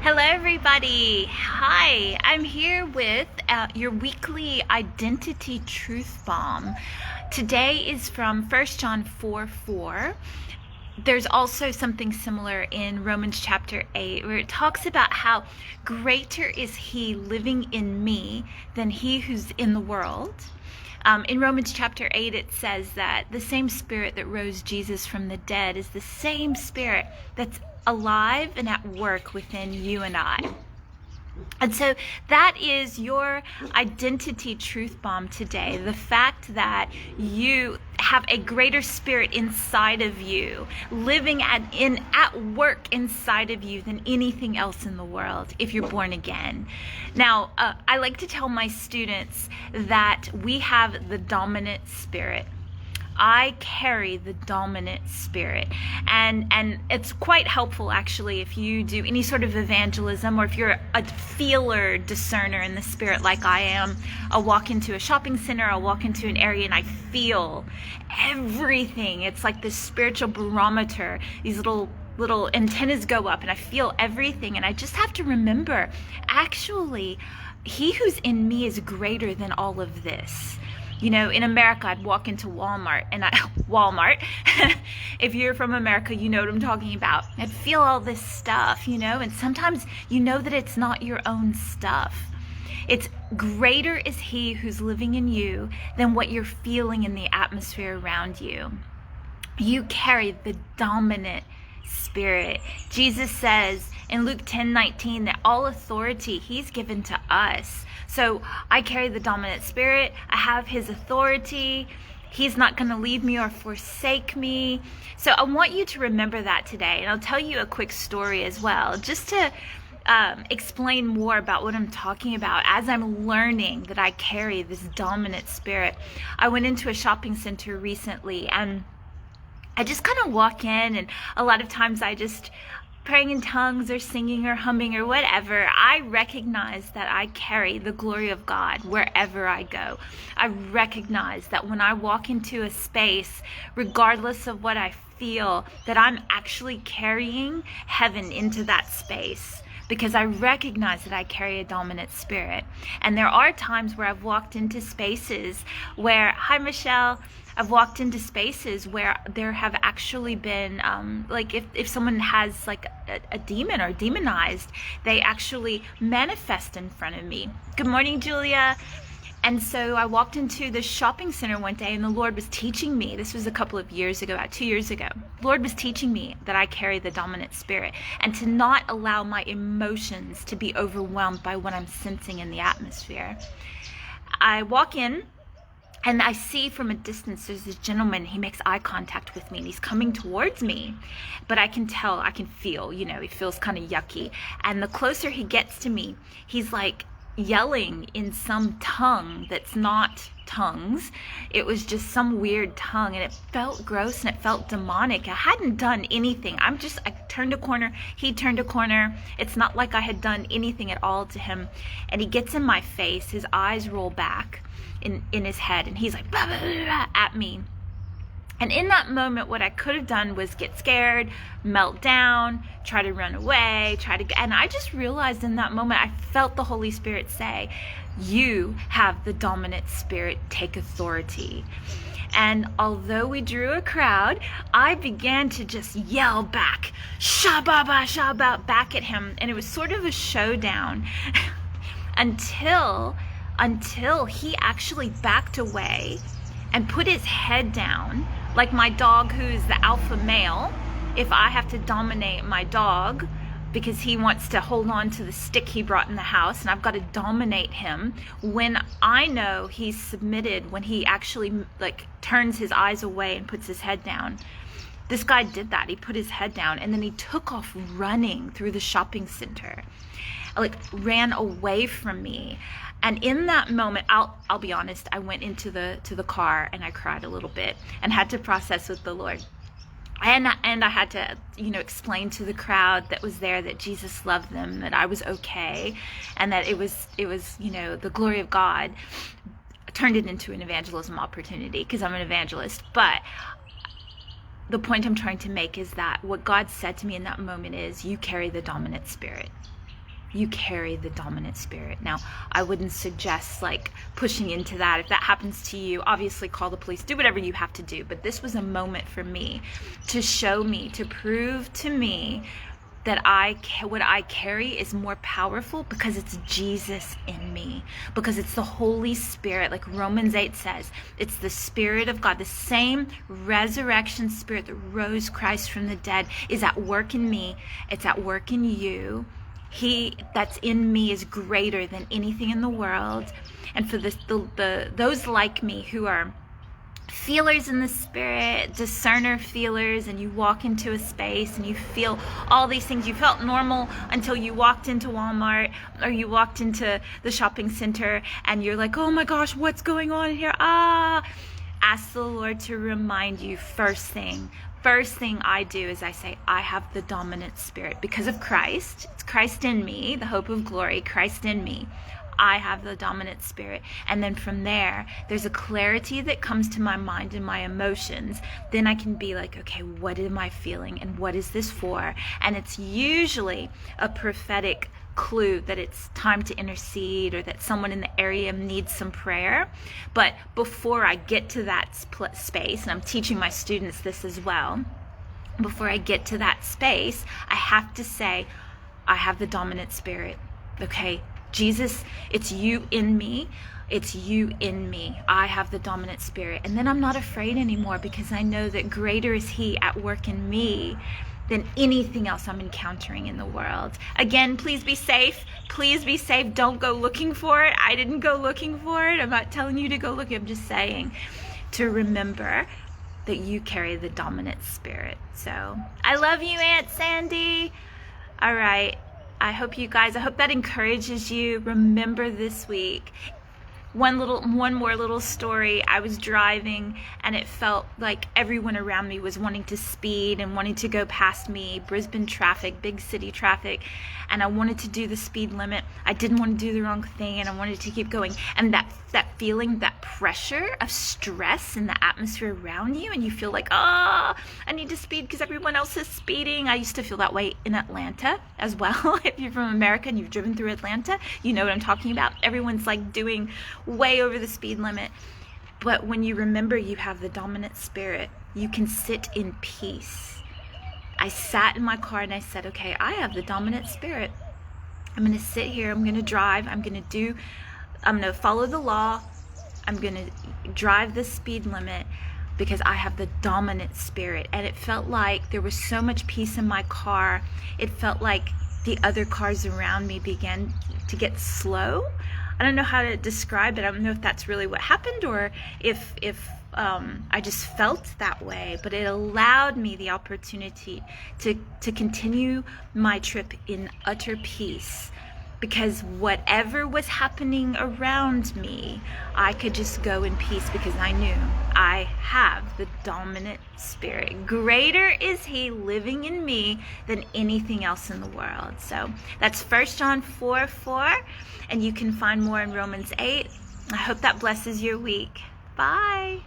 Hello, everybody. Hi, I'm here with your weekly identity truth bomb. Today is from 1 John 4:4. There's also something similar in Romans chapter 8, where it talks about how greater is He living in me than he who's in the world. In Romans chapter 8, it says that the same Spirit that rose Jesus from the dead is the same Spirit that's alive and at work within you and I. And so that is your identity truth bomb today. The fact that you have a greater spirit inside of you, living at work inside of you than anything else in the world if you're born again. Now, I like to tell my students that we have the dominant spirit. I carry the dominant spirit, and it's quite helpful actually if you do any sort of evangelism, or if you're a feeler, discerner in the spirit like I am. I'll walk into a shopping center, I'll walk into an area and I feel everything. It's like this spiritual barometer. These little antennas go up and I feel everything, and I just have to remember, actually, He who's in me is greater than all of this. You know, in America, I'd walk into Walmart, if you're from America, you know what I'm talking about. I'd feel all this stuff, and sometimes you know that it's not your own stuff. It's greater is He who's living in you than what you're feeling in the atmosphere around you. You carry the dominant spirit. Jesus says in Luke 10:19 that all authority He's given to us. So I carry the dominant spirit. I have His authority. He's not going to leave me or forsake me. So I want you to remember that today. And I'll tell you a quick story as well, just to explain more about what I'm talking about as I'm learning that I carry this dominant spirit. I went into a shopping center recently, and I just kind of walk in, and a lot of times I just praying in tongues or singing or humming or whatever. I recognize that I carry the glory of God wherever I go. I recognize that when I walk into a space, regardless of what I feel, that I'm actually carrying heaven into that space, because I recognize that I carry a dominant spirit. And there are times where I've walked into spaces where, hi Michelle, I've walked into spaces where there have actually been, like if someone has like a demon or demonized, they actually manifest in front of me. Good morning, Julia. And so I walked into the shopping center one day, and the Lord was teaching me, this was a couple of years ago, about 2 years ago. The Lord was teaching me that I carry the dominant spirit, and to not allow my emotions to be overwhelmed by what I'm sensing in the atmosphere. I walk in, and I see from a distance, there's this gentleman, he makes eye contact with me, and he's coming towards me. But I can tell, I can feel, he feels kind of yucky. And the closer he gets to me, he's like yelling in some tongue that's not tongues. It was just some weird tongue, and it felt gross and it felt demonic. I hadn't done anything. I turned a corner, he turned a corner. It's not like I had done anything at all to him. And he gets in my face, his eyes roll back in his head, and he's like blah, blah, blah, blah, at me. And in that moment, what I could have done was get scared, melt down, try to run away, and I just realized in that moment, I felt the Holy Spirit say, you have the dominant spirit, take authority. And although we drew a crowd, I began to just yell back, shababa, shaba, back at him. And it was sort of a showdown until he actually backed away and put his head down, like my dog, who's the alpha male. If I have to dominate my dog because he wants to hold on to the stick he brought in the house, and I've got to dominate him, when I know he's submitted, when he actually like turns his eyes away and puts his head down. This guy did that. He put his head down, and then he took off running through the shopping center, like ran away from me. And in that moment, I'll be honest, I went into the car and I cried a little bit and had to process with the Lord. And I had to, explain to the crowd that was there that Jesus loved them, that I was okay, and that it was, the glory of God. I turned it into an evangelism opportunity because I'm an evangelist. But the point I'm trying to make is that what God said to me in that moment is, you carry the dominant spirit. you carry the dominant spirit. Now, I wouldn't suggest like pushing into that. If that happens to you, obviously call the police, do whatever you have to do. But this was a moment for me to show me, to prove to me that what I carry is more powerful because it's Jesus in me, because it's the Holy Spirit. Like Romans 8 says, it's the Spirit of God. The same resurrection Spirit that rose Christ from the dead is at work in me. It's at work in you. He that's in me is greater than anything in the world. And for those like me who are feelers in the spirit, discerner feelers, and you walk into a space and you feel all these things. You felt normal until you walked into Walmart or you walked into the shopping center and you're like, oh my gosh, what's going on here? Ask the Lord to remind you. First thing I do is I say, I have the dominant spirit because of Christ. It's Christ in me, the hope of glory, Christ in me. I have the dominant spirit. And then from there, there's a clarity that comes to my mind and my emotions. Then I can be like, okay, what am I feeling and what is this for? And it's usually a prophetic clue that it's time to intercede or that someone in the area needs some prayer. But before I get to that space, and I'm teaching my students this as well, before I get to that space, I have to say, I have the dominant spirit, okay? Jesus, it's you in me. It's you in me. I have the dominant spirit. And then I'm not afraid anymore because I know that greater is he at work in me than anything else I'm encountering in the world. Again, please be safe. Please be safe. Don't go looking for it. I didn't go looking for it. I'm not telling you to go look. I'm just saying to remember that you carry the dominant spirit. So I love you, Aunt Sandy. All right. I hope that encourages you. Remember this week. One more little story. I was driving and it felt like everyone around me was wanting to speed and wanting to go past me. Brisbane traffic, big city traffic. And I wanted to do the speed limit. I didn't want to do the wrong thing and I wanted to keep going. And that feeling, that pressure of stress in the atmosphere around you, and you feel like, I need to speed because everyone else is speeding. I used to feel that way in Atlanta as well. If you're from America and you've driven through Atlanta, you know what I'm talking about. Everyone's like doing way over the speed limit. But when you remember you have the dominant spirit, you can sit in peace. I sat in my car and I said, okay, I have the dominant spirit. I'm going to sit here. I'm going to drive. I'm going to follow the law. I'm going to drive the speed limit because I have the dominant spirit. And it felt like there was so much peace in my car. It felt like the other cars around me began to get slow. I don't know how to describe it. I don't know if that's really what happened or if I just felt that way, but it allowed me the opportunity to continue my trip in utter peace, because whatever was happening around me, I could just go in peace because I knew I have the dominant spirit. Greater is he living in me than anything else in the world. So that's 1 John 4:4, and you can find more in Romans 8. I hope that blesses your week. Bye.